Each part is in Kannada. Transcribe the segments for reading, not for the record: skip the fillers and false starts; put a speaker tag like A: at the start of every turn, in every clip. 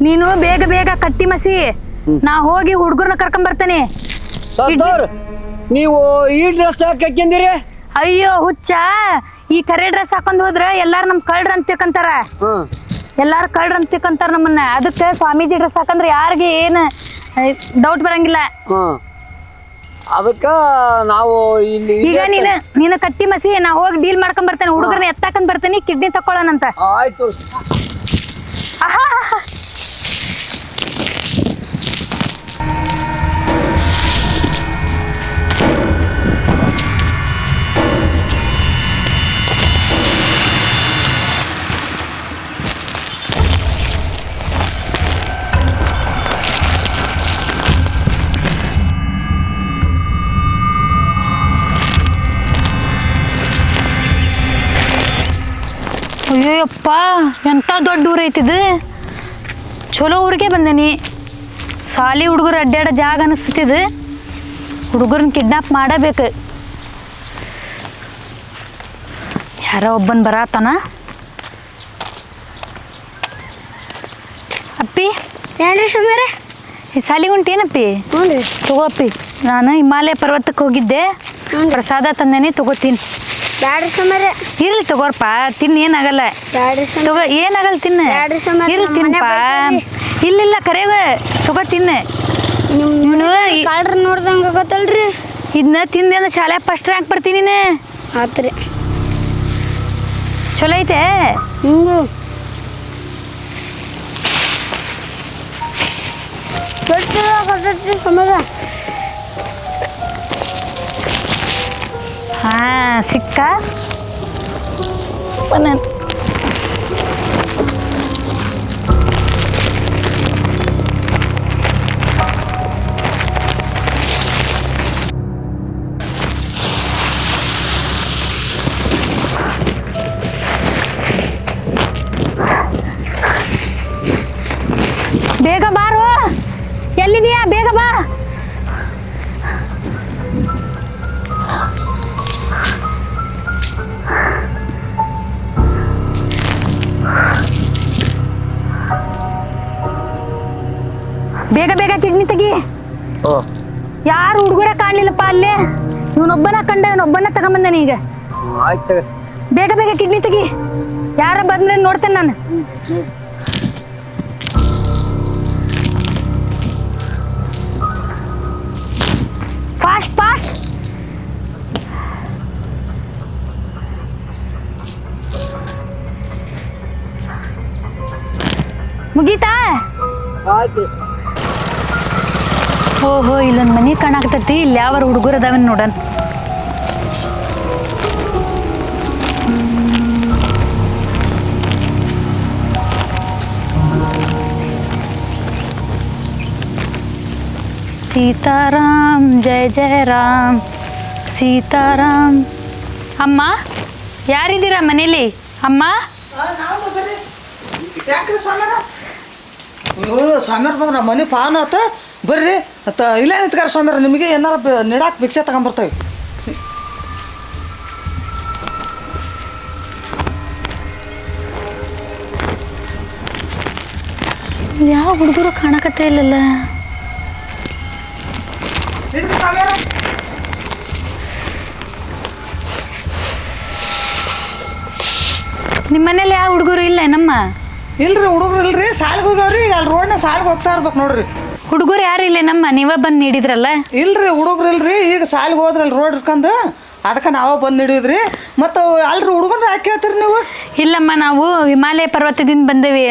A: ನೀನು ಬೇಗ ಬೇಗ ಕಟ್ಟಿ ಮಸಿ, ನಾ ಹೋಗಿ ಹುಡುಗರನ್ನ ಕರ್ಕೊಂಡ್ ಬರ್ತೇನೆ.
B: ನೀವು ಈ ಡ್ರೆಸ್ ಹಾಕಿಂದಿರಿ?
A: ಅಯ್ಯೋ ಹುಚ್ಚ, ಈ ಕರೆ ಡ್ರೆಸ್ ಹಾಕೊಂಡ್ ಹೋದ್ರ ಎಲ್ಲಾರು ನಮ್ ಕಳ್ರ ಅಂತ ತಿಳ್ಕಂತಾರ. ಎಲ್ಲಾರು ಕಳ್ರ ಅಂತ ತಿಳ್ಕಂತಾರ ನಮ್ಮನ್ನ. ಅದಕ್ಕೆ ಸ್ವಾಮೀಜಿ ಡ್ರೆಸ್ ಹಾಕಂದ್ರೆ ಯಾರಿಗೆ ಏನ್ ಡೌಟ್ ಬರಂಗಿಲ್ಲ.
B: ಅದಕ್ಕ ನಾವು ಇಲ್ಲಿ
A: ಈಗ ನೀನು ಕಟ್ಟಿ ಮಸಿ, ನಾ ಹೋಗಿ ಡೀಲ್ ಮಾಡ್ಕೊಂಡ್ ಬರ್ತೇನೆ. ಹುಡುಗರನ್ನ ಎತ್ತಾಕೊಂಡ್ ಬರ್ತೇನೆ, ಕಿಡ್ನಿ ತಕೊಳ್ಳೋಣಂತ.
B: ಆಯ್ತು.
A: ಅಯ್ಯೋಯಪ್ಪ, ಎಂಥ ದೊಡ್ಡ ಊರು ಐತಿದು. ಚಲೋ ಊರಿಗೆ ಬಂದೇನಿ. ಸಾಲಿ ಹುಡುಗರು ಅಡ್ಡಾಡೋ ಜಾಗ ಅನಿಸ್ತಿದ್ದು. ಹುಡುಗರನ್ನ ಕಿಡ್ನಾಪ್ ಮಾಡಬೇಕು. ಯಾರೋ ಒಬ್ಬನ್ ಬರತಾನ. ಅಪ್ಪಿ
C: ಏನ್ರಿ ಸುಮ್ಮನೆ
A: ಈ ಸಾಲಿಗೆ ಉಂಟೇನಪ್ಪಿ?
C: ಹ್ಞೂ ರೀ.
A: ತಗೋ ಅಪ್ಪಿ, ನಾನು ಹಿಮಾಲಯ ಪರ್ವತಕ್ಕೆ ಹೋಗಿದ್ದೆ, ಪ್ರಸಾದ ತಂದೇನಿ, ತಗೋತೀನಿ.
C: ಬ್ಯಾಡ್ರಿ ಸುಮ್ಮನೆ.
A: ಇರ್ಲಿ ತಗೋರ್ಪ, ತಿನ್ ಏನಾಗಲ್ಲ.
C: ಬ್ಯಾಡ್ರಿ
A: ತಗೋ, ಏನಾಗಲ್ಲ ತಿನ್ನ.
C: ಬ್ಯಾಡ್ರಿ ಸುಮ್ಮನೆ.
A: ಇರ್ಲಿ ತಿನ್ನಪ್ಪ. ಇಲ್ಲ ಕರೆಗ ತಗೋ ತಿನ್ನ.
C: ನೀವು ಕಾಳ್ರ ನೋಡ್ದಂಗ ಗೊತ್ತಲ್ರಿ.
A: ಇದನ್ನ ತಿಂದ ಶಾಲೆ ಫಸ್ಟ್ ರ್ಯಾಂಕ್ ಬರ್ತೀನಿ ನೀನು.
C: ಆತ್ರಿ.
A: ಚಲೋ ಐತೆ.
C: ಹಿಂಗು ಸಮಯ.
A: ಹಾ ಸಿಕ್ಕ. ಬೇಗ ಬಾರು. ಎಲ್ಲಿದೀಯಾ? ಬೇಗ ಬಾ. ಬೇಗ ಬೇಗ ಕಿಡ್ನಿ ತೆಗಿ. ಯಾರು ಹುಡುಗರ ಕಾಣ್ಲಿಲ್ಲಪ್ಪ ಅಲ್ಲೇ. ಇವನೊಬ್ಬನ ಕಂಡ, ಇವನೊಬ್ಬನ ತಗೊಂಬಂದಾನ ಈಗ.
B: ಆಯ್ತು.
A: ಬೇಗ ಬೇಗ ಕಿಡ್ನಿ ತೆಗಿ. ಯಾರ ಬಂದ್ರೆ ನೋಡ್ತೇನೆ ನಾನು. Fast fast. ಮುಗೀತಾ?
B: ಆಯ್ತು.
A: ಓಹೋ, ಇಲ್ಲೊಂದು ಮನಿ ಕಾಣಾಕತೈತಿ. ಇಲ್ಲಿ ಯಾವ ಹುಡುಗರು ಅದಾವನ್ ನೋಡೋಣ. ಸೀತಾರಾಮ್ ಜಯ ಜಯ ರಾಮ್, ಸೀತಾರಾಮ್. ಅಮ್ಮ, ಯಾರಿದ್ದೀರಾ ಮನೇಲಿ? ಅಮ್ಮ,
D: ಯಾಕ್ರಿ ಸ್ವಾಮ್ಯಾರ? ಸ್ವಾಮ್ಯಾರ ಬಂದ್ರ ಮನೆ ಪಾನ ಆತ. ಬರ್ರಿ ಇಲ್ಲೇ ನಿಂತ್ಕಾರ ಸ್ವಾಮ್ಯಾರ. ನಿಮಗೆ ಏನಾರ ನೀಡಾಕ್ ಭಿಕ್ಷೆ ತಗೊಂಬರ್ತೇವೆ.
A: ಯಾವ ಹುಡುಗರು ಕಾಣಕತ್ತೇ ಇಲ್ಲಲ್ಲ. ನಿಮ್ಮ ಮನೇಲಿ ಯಾವ ಹುಡುಗರು ಇಲ್ಲ? ನಮ್ಮ
D: ಇಲ್ರಿ ಹುಡುಗರು ಇಲ್ರಿ, ಸಾಲಿಗೆ ಹೋಗ್ಯಾವ್ರಿ. ಈಗ ಅಲ್ಲಿ ರೋಡ್ನ ಸಾಲಿಗೆ ಹೋಗ್ತಾ ಇರ್ಬೇಕು ನೋಡ್ರಿ.
A: ಹುಡುಗರು ಯಾರು ಇಲ್ಲ ನಮ್ಮ? ನೀವ ಬಂದು ನೀಡಿದ್ರಲ್ಲ.
D: ಇಲ್ರಿ ಹುಡುಗರು ಇಲ್ರಿ, ಈಗ ಸಾಲಿಗೆ ಹೋದ್ರಲ್ಲ ರೋಡ್ ಇಟ್ಕೊಂಡು, ಅದಕ್ಕೆ ನಾವೇ ಬಂದು ಹಿಡಿದ್ರಿ. ಮತ್ತು ಅಲ್ರಿ ಹುಡುಗನ ಯಾಕೆ ಕೇಳ್ತೀರಿ ನೀವು?
A: ಇಲ್ಲಮ್ಮ, ನಾವು ಹಿಮಾಲಯ ಪರ್ವತದಿಂದ ಬಂದೇವಿ.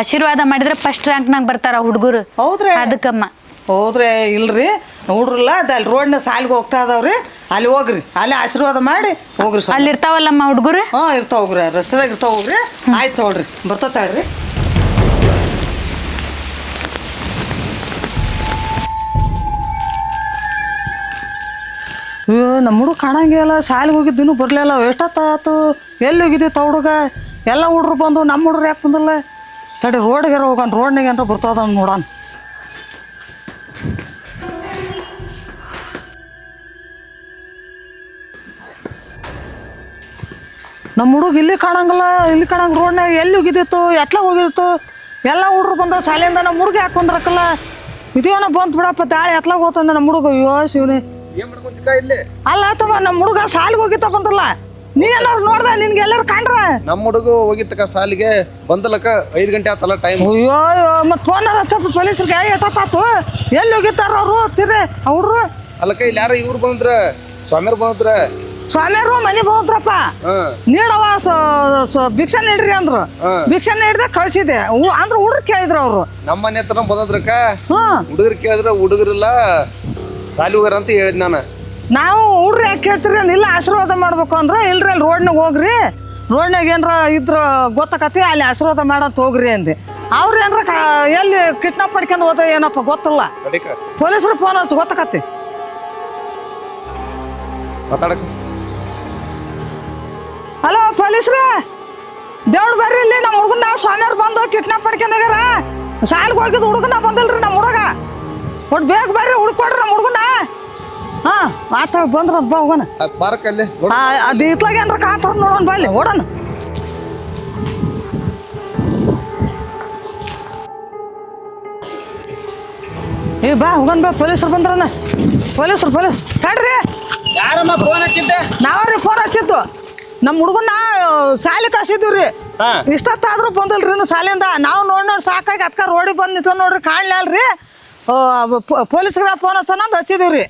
A: ಆಶೀರ್ವಾದ ಮಾಡಿದ್ರೆ ಫಸ್ಟ್ ರ್ಯಾಂಕ್ನಾಗ ಬರ್ತಾರ ಹುಡುಗರು.
D: ಹೌದ್ರಿ?
A: ಅದಕ್ಕಮ್ಮ.
D: ಹೌದ್ರಿ? ಇಲ್ರಿ ಹುಡ್ರಲ್ಲ, ಅಲ್ಲಿ ರೋಡ್ನ ಸಾಲಿಗೆ ಹೋಗ್ತಾ ಇದಾವ್ರಿ. ಅಲ್ಲಿ ಹೋಗ್ರಿ, ಅಲ್ಲಿ ಆಶೀರ್ವಾದ ಮಾಡಿ ಹೋಗ್ರಿ.
A: ಅಲ್ಲಿ ಇರ್ತಾವಲ್ಲಮ್ಮ ಹುಡುಗರು?
D: ಹಾಂ ಇರ್ತಾವ ಹೋಗ್ರಿ, ರಸ್ತೆದಾಗ ಇರ್ತಾವ ಹೋಗ್ರಿ. ಆಯ್ತು ತಗೊಳ್ರಿ, ಬರ್ತತಾಳ್ರಿ. ಅಯ್ಯೋ, ನಮ್ಮ ಹುಡುಗ ಕಾಣಂಗಿಲ್ಲ. ಶಾಲೆಗೆ ಹೋಗಿದ್ದು ಬರಲಿಲ್ಲ. ಎಷ್ಟೊತ್ತಾತು? ಎಲ್ಲಿ ಹೋಗಿದ್ದೀವಿ ಹುಡುಗ? ಎಲ್ಲ ಹುಡ್ರು ಬಂದು ನಮ್ಮ ಹುಡ್ರು ಯಾಕೆ ಬಂದಿಲ್ಲ? ತಡಿ ರೋಡ್ಗೆ ಹೋಗೋಣ, ರೋಡ್ನಾಗ ಏನಾರ ಬರ್ತದ ನೋಡೋಣ. ನಮ್ಮ ಹುಡುಗ ಇಲ್ಲಿ ಕಾಣಂಗಿಲ್ಲ ಇಲ್ಲಿ ಕಾಣಂಗ ರೋಡ್ನಾಗ ಎಲ್ಲಿ ಹೋಗಿದ್ದಿತ್ತು ಎಟ್ಲ ಹೋಗಿದಿತ್ತು ಎಲ್ಲ ಹುಡ್ರು ಬಂದ ಶಾಲೆಯಿಂದ ನಮ್ಮ ಹುಡುಗ ಯಾಕೆ ಕುಂದ್ರಕ್ಕಲ್ಲ ಇದೇನೋ ಬಂತು ಬಿಡಪ್ಪ ತಾಳಿ ಎತ್ಲಾಗ ಹೋಗ್ತಾನೆ ನಮ್ಮ ಹುಡುಗ ಅಯ್ಯೋ ಶಿವನಿ ಅಲ್ಲ ತಮ್ಮ ನಮ್ಮ ಹುಡುಗ ಸಾಲಿಗೆ ಹೋಗಿತ್ತ ಬಂದ್ರಲ್ಲ ನೀ ಎಲ್ಲಾರು ನೋಡ್ದ ನಿನ್ಗೆ ಎಲ್ಲಾರು ಕಂಡ್ರ
E: ನಮ್ಮ ಹುಡುಗ ಹೋಗಿತ್ತಕ ಸಾಲಿಗೆ ಬಂದಲಕ್ಕ 5 ಗಂಟೆ ಆತಲ್ಲ ಟೈಮ್.
D: ಅಯ್ಯೋ ಮತ್ತೆ ಫೋನಾರ ಹಚ್ಚಪ್ಪ ಪೊಲೀಸ್ರಿಗೆ ಎಷ್ಟಾತು ಎಲ್ಲಿ ಹೋಗಿತ್ತಾರ ಅವರು ತಿರ್ರಿ ಅವ್ರು
E: ಅಲ್ಲಕ್ಕ ಇಲ್ಲಿ ಯಾರ ಇವ್ರು ಬಂದ್ರ ಸ್ವಾಮಿಯರ್ ಬಂದ್ರ
D: ಸ್ವಾಮಿಯರು ಮನೆ ಬಂದ್ರಪ್ಪ ನೀಡವ ಭಿಕ್ಷೆ ನೀಡ್ರಿ ಅಂದ್ರು ಭಿಕ್ಷೆ ನೀಡ್ದೆ ಕಳ್ಸಿದೆ ಅಂದ್ರ ಹುಡ್ರು ಕೇಳಿದ್ರು ಅವ್ರು
E: ನಮ್ಮ ಮನೆ ಹತ್ರ ಬಂದದ್ರಕ್ಕ
D: ಹ್ಮ್
E: ಹುಡುಗರು ಕೇಳಿದ್ರ ಹುಡುಗರಿಲ್ಲ ಸಾಲಿ ಹೋಗ್ಯಾರ ಅಂತ ಹೇಳಿದ್ ನಾನು.
D: ನಾವು ಹುಡ್ರು ಯಾಕೆ ಕೇಳ್ತೀರಿ ಇಲ್ಲ ಆಶೀರ್ವಾದ ಮಾಡ್ಬೇಕು ಅಂದ್ರೆ ಇಲ್ರಿ ಅಲ್ಲಿ ರೋಡ್ನಾಗ ಹೋಗ್ರಿ ರೋಡ್ನಾಗ ಏನ್ರ ಇದ್ರ ಗೊತ್ತಾಕತಿ ಅಲ್ಲಿ ಆಶೀರ್ವಾದ ಮಾಡಂತ ಹೋಗ್ರಿ ಅಂದೆ ಅವ್ರು ಏನ್ರ ಎಲ್ಲಿ ಕಿಡ್ನಾಪ್ ಪಡ್ಕೊಂಡು ಹೋದ ಏನಪ್ಪ ಗೊತ್ತಿಲ್ಲ ಪೊಲೀಸರು ಫೋನ್ ಹಚ್ಚು ಗೊತ್ತಾಕತಿ
E: ಮಾತಾಡಕ
D: ಹಲೋ ಪೊಲೀಸ್ರೇ ದೇವ್ರು ಬರ್ರಿ ಇಲ್ಲಿ ನಮ್ಮ ಹುಡುಗನ ಸ್ವಾಮಿಯವ್ರು ಬಂದು ಕಿಡ್ನಾಪ್ ಪಡ್ಕೊಂಡಾಗ್ಯಾರ ಸಾಲಿಗೆ ಹೋಗಿದ್ದು ಹುಡುಗನ ಬಂದಿಲ್ರಿ ನಮ್ಮ ಹುಡುಗ ಒಟ್ಟು ಬೇಗ ಬರ್ರಿ ಹುಡುಕೊಡ್ರಿ ನಮ್ಮ ಹುಡುಗನ ಹಾಂ ಮಾತಾಡಿ ಬಂದ್ರ ಬಾ ಹೋಗೋಣ
E: ಪಾರ್ಕ್ ಅಲ್ಲಿ
D: ಅದು ಇತ್ಲಾಗ ಏನ್ರ ಕಾಂತಾರ ನೋಡೋಣ ಬಲ್ಲಿ ಓಡೋಣ ಏ ಬಾ ಹೋಗೋಣ ಬಾ ಪೊಲೀಸರು ಬಂದ್ರನ ಪೊಲೀಸ್ ತಡ್ರಿ
B: ಯಾರಮ್ಮ ಫೋನ್ ಹಚ್ಚಿದ್ದೆ?
D: ನಾವ್ರಿ ಫೋನ್ ಹಚ್ಚಿತ್ತು ನಮ್ಮ ಹುಡುಗನ ಶಾಲೆ ಕಳ್ಸಿದ್ದೀವ್ರಿ ಇಷ್ಟೊತ್ತಾದ್ರೂ ಬಂದಿಲ್ರಿ ಇನ್ನು ಶಾಲೆಯಿಂದ ನಾವು ನೋಡಿ ಸಾಕಾಗಿ ಅದಕ್ಕೆ ರೋಡಿಗೆ ಬಂದು ನಿಂತ ನೋಡ್ರಿ ಕಾಣ್ಲಲ್ರಿ ಪೊಲೀಸ್ಗಳ ಫೋನ್ ಹಚ್ಚೋಣ ಅಂತ ಹಚ್ಚಿದೀವ್ರಿ.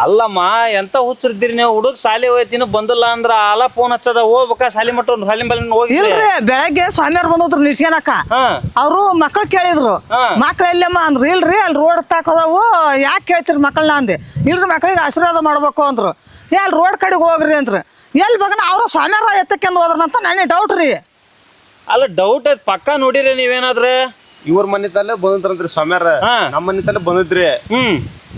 F: ಅಲ್ಲಮ್ಮ ಎಂತ ಹುಚ್ಚಿರ್ತೀರಿ ನೀವು ಹುಡುಗ ಸಾಲಿ ಹೋಯ್ತಿನ ಬಂದಿಲ್ಲ ಅಂದ್ರ ಆಲ ಫೋನ್ ಹಚ್ಚದ ಹೋಗ್ಬೇಕ ಸಾಲಿ ಮಟ್ಟ ಸಾಲಿ ಮೇಲೆ ಹೋಗಿ
D: ಇಲ್ರಿ ಬೆಳಗ್ಗೆ ಸ್ವಾಮಿಯವ್ರು ಬಂದ್ರು ನಿಡ್ಸ್ಕೊಳಕ ಅವರು ಮಕ್ಳು ಕೇಳಿದ್ರು ಮಕ್ಳು ಎಲ್ಲಮ್ಮ ಅಂದ್ರು ಇಲ್ರಿ ಅಲ್ಲಿ ರೋಡ್ ತಾಕೋದವು ಯಾಕೆ ಕೇಳ್ತೀರಿ ಮಕ್ಕಳನ್ನ ಅಂದೆ ಇಲ್ರಿ ಮಕ್ಳಿಗೆ ಆಶೀರ್ವಾದ ಮಾಡ್ಬೇಕು ಅಂದ್ರು ಅಲ್ಲಿ ರೋಡ್ ಕಡೆಗೆ ಹೋಗ್ರಿ ಅಂದ್ರು ಎಲ್ಲಿ ಬಗನ ಅವರು ಸ್ವಾಮಿಯವ್ರ ಎತ್ತಕ್ಕೆಂದು ಹೋದ್ರಂತ ನನಗೆ ಡೌಟ್ ರೀ.
F: ಅಲ್ಲ ಡೌಟ್ ಐತ್ ಪಕ್ಕ ನೋಡಿರಿ ನೀವೇನಾದ್ರೆ
E: ಇವ್ರ ಮನೆ ತಲೆ ಬಂದ್ರಂತ್ರಿ ಸ್ವಾಮ್ಯಾರ ನಮ್ಮ ಮನೆ ತಲೆ ಬಂದಿದ್ರಿ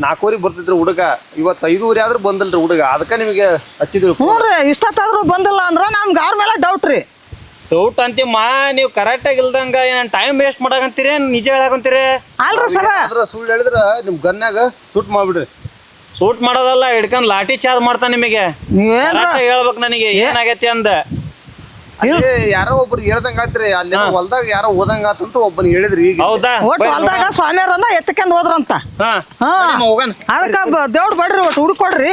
E: 4 ಬರ್ತಿದ್ರಿ ಹುಡುಗ ಇವತ್ತು 5 ಆದ್ರೂ ಬಂದಲ್ರಿ ಹುಡುಗ ಅದಕ್ಕೆ ನಿಮಗೆ ಹಚ್ಚಿದ್ರಿ.
D: ಹ್ಞೂ ರೀ ಇಷ್ಟೊತ್ತಾದ್ರೂ ಬಂದಿಲ್ಲ ಅಂದ್ರೆ ನಮ್ಗೆ ಅವ್ರ ಮೇಲೆ ಡೌಟ್ ರೀ.
F: ಡೌಟ್ ಅಂತೀಮ್ಮ ನೀವು ಕರೆಕ್ಟ್ ಆಗಿ ಇಲ್ದಂಗ ಏನ್ ಟೈಮ್ ವೇಸ್ಟ್ ಮಾಡಕಂತೀರಿ ನಿಜ ಹೇಳಕಂತೀರಿ
D: ಅಲ್ರಿ ಸರ
E: ಸುಳ್ಳು ಹೇಳಿದ್ರ ನಿಮ್ ಗನ್ಯಾಗ ಶೂಟ್ ಮಾಡ್ಬಿಡ್ರಿ.
F: ಸೂಟ್ ಮಾಡೋದಲ್ಲ ಹಿಡ್ಕೊಂಡ್ ಲಾಠಿ ಚಾರ್ಜ್ ಮಾಡ್ತಾನ ನಿಮಗೆ
D: ನೀವೇನ್ರ
F: ಹೇಳ್ಬೇಕು ನನಗೆ ಏನಾಗೈತಿ ಅಂದ
E: ಯಾರೋ ಒಬ್ರು ಹೇಳ್ದಂಗ ಆತ್ರಿ ಅಲ್ಲಿ ಹೊಲ್ದಾಗ ಯಾರೋ ಓದಂಗ ಆತಂತ ಒಬ್ಬನಿಗೆ ಹೇಳಿದ್ರಿ ಈಗ.
F: ಹೌದಾ
D: ಒಟ್ಟು ಹೊಲ್ದಾಗ ಸ್ವಾಮಿಯವ್ರನ್ನ ಎತ್ತಕ್ಕೆಂದು ಹೋದ್ರಂತ
F: ಹೋಗಣ
D: ಅದಕ್ಕೆ ದೇವ್ರು ಬಡ್ರಿ ಒಟ್ಟು ಹುಡುಕೊಡ್ರಿ.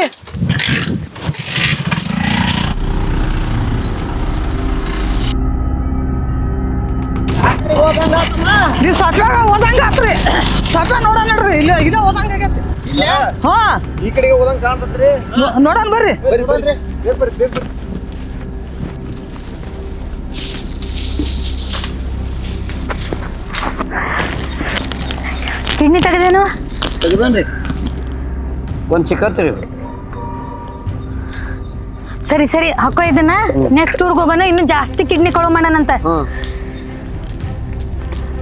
D: ನೀವು ಸಪ್ಯಾಗ ಓದಂಗ ಆತ್ರಿ ಸಪ್ಯ ನೋಡೋಣ ನೋಡ್ರಿ ಇಲ್ಲ ಇದೇ ಓದಂಗ ಆಗೈತಿ ಹಾ
E: ಈ ಕಡೆಗೆ ಓದಂಗ ಕಾಣ್ತತ್ರಿ
D: ನೋಡೋಣ ಬರ್ರಿ
E: ಬರ್ರಿ ಬರ್ರಿ ಬರ್ರಿ ಬರ್ರಿ.
A: ಕಿಡ್ನಿ ತೆಗೆದೇನು
B: ತೆಗ್ದನ್ರಿ ಒಂದು ಸಿಕ್ಕತ್ರಿ.
A: ಸರಿ ಹಾಕೋ ಇದನ್ನ ನೆಕ್ಸ್ಟ್ ಊರ್ಗೆ ಹೋಗೋಣ ಇನ್ನು ಜಾಸ್ತಿ ಕಿಡ್ನಿ ಕಳು ಮಾಡೋಣಂತ.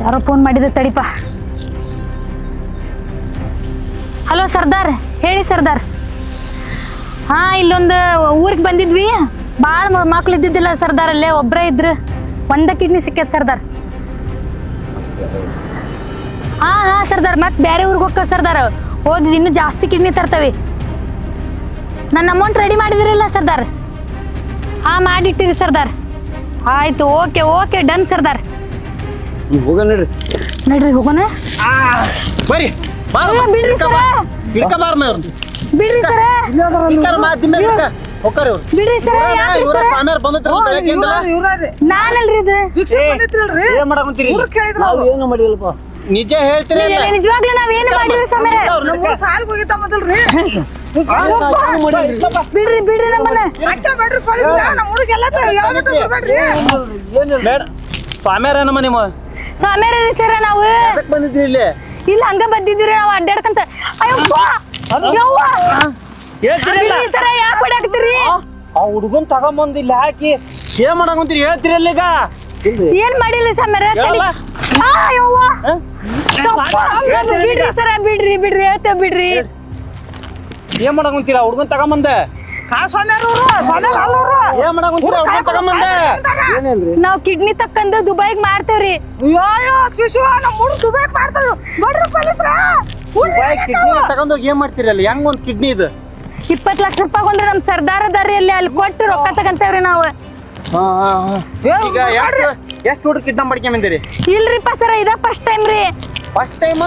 A: ಯಾರೋ ಫೋನ್ ಮಾಡಿದ ತಡಿಪ. ಹಲೋ ಸರ್ದಾರ್ ಹೇಳಿ ಸರ್ದಾರ್. ಹಾ ಇಲ್ಲೊಂದು ಊರಿಗೆ ಬಂದಿದ್ವಿ ಭಾಳ ಮಕ್ಳು ಇದ್ದಿದ್ದಿಲ್ಲ ಸರ್ದಾರ್ ಅಲ್ಲೇ ಒಬ್ಬರೇ ಇದ್ರು ಒಂದ ಕಿಡ್ನಿ ಸಿಕ್ಕೈತೆ ಸರ್ದಾರ್. ಹಾ ಸರ್ದಾರ್ ಮತ್ತೆ ಬೇರೆ ಊರಿಗೆ ಹೋಗ್ತೇವೆ ಸರ್ದಾರ್ ಹೋಗಿ ಇನ್ನೂ ಜಾಸ್ತಿ ಕಿಡ್ನಿ ತರ್ತೇವೆ. ನನ್ನ ಅಮೌಂಟ್ ರೆಡಿ ಮಾಡಿದಿರಲ್ಲ ಸರ್ದಾರ್? ಹಾ ಮಾಡಿಟ್ಟಿರಿ ಸರ್ದಾರ್. ಆಯ್ತು ಓಕೆ ಡನ್ ಸರ್ದಾರ್.
B: ಹೋಗೋಣ
A: ನಡ್ರಿ ಹೋಗೋಣ.
F: ಬರ್ರಿ
A: ಬಿಡ್ರಿ ಸರ ಬಿಡ್ರಿ ಸರ ಬಿಡ್ರಿ ಸರ ನಾನಲ್ರಿ ಇದು
F: ಏನ್ ಮಾಡಕಂತೀರಿ
B: ನಾವು ಏನು ಮಾಡಿಲ್ಲಪ್ಪ.
F: ನಿಜ ಹೇಳ್ತೀರಿ
A: ನಿಜವಾಗ್ಲೂ ನಾವೇನು ಮಾಡಿರಿ ಸಮೀರ
D: ನಮ್ಮ ಸಾಲಿಗೆ ಹೋಗಿತ್ತ ಮೊದಲ್ರಿ
A: ಬಿಡ್ರಿ ನಮ್ಮನ್ನ
D: ಅಕ್ಕ ಬೇಡ್ರಿ ಪೊಲೀಸ್ ನಮ್ಮ ಹುಡುಗೆಲ್ಲ ಹೇಳ್ಬಿಡ್ರಿ
F: ಸ್ವಾಮ್ಯಾರ ನಮ್ಮ ನಿಮ್ಮ
A: ಸ್ವಾಮಿಯರ ಸರ ನಾವು
F: ಅದಕ್ಕೆ ಬಂದಿದ್ರಿ ಇಲ್ಲಿ
A: ಇಲ್ಲ ಹಂಗ ಬಂದಿದ್ರಿ ನಾವು ಅಡ್ಡಾಡ್ಕಂತ ಸರ ಯಾಕೆ ಬಿಡಾಕ್ತಿರಿ
F: ಆ ಹುಡುಗನ್ ತಗೊಂಬಂದ್ ಇಲ್ಲಿ ಹಾಕಿ ಏನ್ ಮಾಡಕಂತೀರಿ ಹೇಳ್ತೀರಿ ಅಲ್ಲಿಗ
A: ಏನ್ ಮಾಡಿಲ್ಲ ಸಮೀರ ಬಿಡ್ರಿ ಸರ ಬಿಡ್ರಿ ಹೇಳ್ತೇವ್ ಬಿಡ್ರಿ.
F: ಏನ್ ಮಾಡಕಂತೀರ ಹುಡುಗನ್ ತಗೊಂಬಂದೆ ಏನ್ ಮಾಡಕಂತೀರ ಹುಡುಗನ್ ತಗೊಂಬಂದೆ
A: ನಾವ್ ಕಿಡ್ನಿ ತಕ್ಕಂದು ದುಬೈಗ್ ಮಾರ್ತೇವ್ರಿ.
F: ಕಿಡ್ನಿ ತಗೊಂಡೋಗಿ ಏನ್ ಮಾಡ್ತೀರಿ ಅಲ್ಲಿ ಹೆಂಗ್ ಒಂದ್ ಕಿಡ್ನಿ ಇದು
A: 20 ಲಕ್ಷ ರೂಪಾಯಿ ಅಂದ್ರೆ ನಮ್ ಸರ್ದಾರ್ ಅದಾರಿ ಅಲ್ಲಿ ಕೊಟ್ಟು ರೊಕ್ಕ ತಗಂತೇವ್ರಿ ನಾವು.
F: ಈಗ ಎಷ್ಟು ಹುಡುಗ ಕಿಡ್ನಾಪ್ ಮಾಡ್ಕೊಂಬಂದಿರಿ
A: ಇಲ್ರಿಪ್ಪ ಸರ ಇದ ಫಸ್ಟ್ ಟೈಮ್ ರೀ.
F: ಫಸ್ಟ್ ಟೈಮ್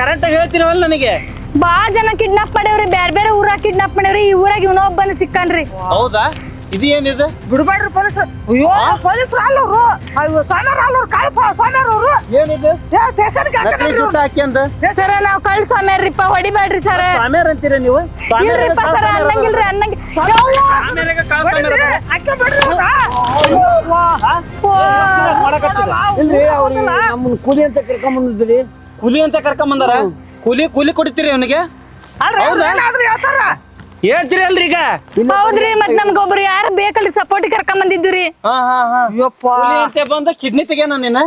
F: ಕರೆಕ್ಟ್ ಆಗಿ ಹೇಳ್ತೀರವಲ್ಲ ನನಗೆ.
A: ಬಾ ಜನ ಕಿಡ್ನಾಪ್ ಮಾಡ್ಯಾವ್ರಿ, ಬ್ಯಾರೆ ಬೇರೆ ಊರಾಗ ಕಿಡ್ನಾಪ್ ಮಾಡ್ಯಾವ್ರಿ. ಈ ಊರಾಗ ಇವನೊಬ್ಬನ ಸಿಕ್ಕಾನ್ರಿ.
F: ಹೌದಾ? ಇದು ಏನಿದೆ?
D: ಬಿಡ್ಬೇಡ್ರಿ ಪೊಲೀಸ್. ಅಯ್ಯೋ ಪೊಲೀಸ್ರು ಅಲ್ಲವ್ರು, ಅಯ್ಯೋ ಸಾಮ್ಯಾರ ಅಲ್ಲವ್ರು, ಕಾಳಪ್ಪ ಸಾಮ್ಯಾರ ಅವ್ರು.
F: ಏನಿದೆ?
D: ಸ್ಟೇಷನ್ಗೆ
F: ನಕಲಿ ಜುಟ್ಟ ಹಾಕ್ಯಂದ
A: ಸರ ನಾವ್ ಕಳ್ ಸ್ವಾಮ್ಯಾರ್ರಿಪ್ಪ, ಹೊಡಿಬ್ಯಾಡ್ರಿ ಸರ.
F: ಸ್ವಾಮ್ಯಾರ ಅಂತೀರ ನೀವು?
A: ಇಲ್ರಿಪ್ಪ ಸರ ಅನ್ನಂಗಿಲ್ರಿ ಅನ್ನಂಗಿ.
F: ಸ್ವಾಮ್ಯಾರಾಗ ಕಾಲ್ ಸ್ವಾಮ್ಯಾರ ಅದಾರ.
B: ಇಲ್ರಿ ಅವ್ರಿಗೆ ನಮ್ಮನ್ನ ಕೂಲಿ ಅಂತ ಕರ್ಕೊಂಡ್ ಬಂದಿದ್ರಿ.
F: ಕೂಲಿ ಅಂತ ಕರ್ಕೊಂಡ್ ಬಂದಾರ? ಕೂಲಿ ಕೊಡ್ತೀರಿ ಅವನಿಗೆ? ಹೇಳ್ತೀರಿ ಅಲ್ರಿ ಈಗ?
A: ಹೌದ್ರಿ, ಮತ್ ನಮ್ಗೊಬ್ರು ಯಾರು ಬೇಕಲ್ರಿ ಸಪೋರ್ಟ್ ಕರ್ಕೊಂಡ್ ಬಂದಿದ್ರಿ.
F: ಕೂಲಿ ಅಂತ ಬಂದ ಕಿಡ್ನಿ ತೆಗ್ಯಾನ ನೀನ?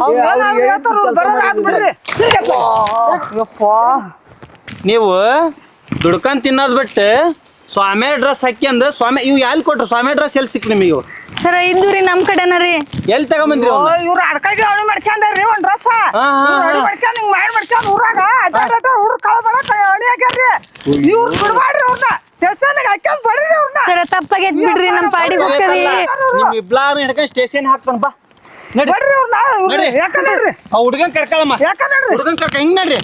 F: ನೀವು ದುಡ್ಕೊಂಡ್ ತಿನ್ನೋದ್ ಬಿಟ್ಟು ಸ್ವಾಮಿ ಡ್ರೆಸ್ ಹಾಕ್ಯಂದ ಸ್ವಾಮಿ ಇವ್ ಎಲ್ಲಿ ಕೊಟ್ರು? ಸ್ವಾಮಿ ಡ್ರೆಸ್ ಎಲ್ಲಿ ಸಿಕ್ ನಿಮಗೆ?
A: ಸರ ಇದ್ದುರಿ ನಮ್ ಕಡೆನ ರೀ.
F: ಎಲ್ಲಿ ತಗೊಂಬಂದ್ರಿ?
D: ಇವ್ರು ಅಡ್ಕಾಗಿ ಅವಳಿ ಮಾಡ್ಕೊಂಡ್ರಿ ಒಂದ್ ಡ್ರೆಸ್ ಮಾಡ್ಕೊಂಡ್ ಹಿಂಗ್ ಮಾಡ್ಕೊಂಡ್ ಊರಾಗ ಹುಡ್ರ ಕಳ್ಬಾರ ಅಡಿ ಹಾಕ್ಯಾರ್ರಿ. ಇವ್ರು ಬಿಡ್ಬಾಡ್ರಿ ಅವ್ರನ್ನ, ಸ್ಟೇಷನ್ಗೆ ಹಾಕ್ಯಂದ್ ಬಡ್ರಿ ಅವ್ರನ್ನ.
A: ಸರ ತಪ್ಪಾಗೈತ್ ಬಿಡ್ರಿ, ನಮ್ ಪಾಡಿಗೆ ಹೋಗ್ತೇವಿ.
F: ನಿಮ್ ಇಬ್ಲಾರ ಹಿಡ್ಕೊಂಡ್ ಸ್ಟೇಷನ್ ಹಾಕ್ತಾನ ಬಾ. ನಡಿ
D: ಬರ್ರಿ ಅವ್ರನ್ನ,
F: ನಡಿ.
D: ಯಾಕಂದ್ರಿ
F: ಆ ಹುಡ್ಗನ್ ಕರ್ಕೊಳಮ್ಮ.
D: ಯಾಕಂದ್ರಿ
F: ಹುಡ್ಗನ್ ಕರ್ಕ ಹಿಂಗ್ ನಡ್ರಿ.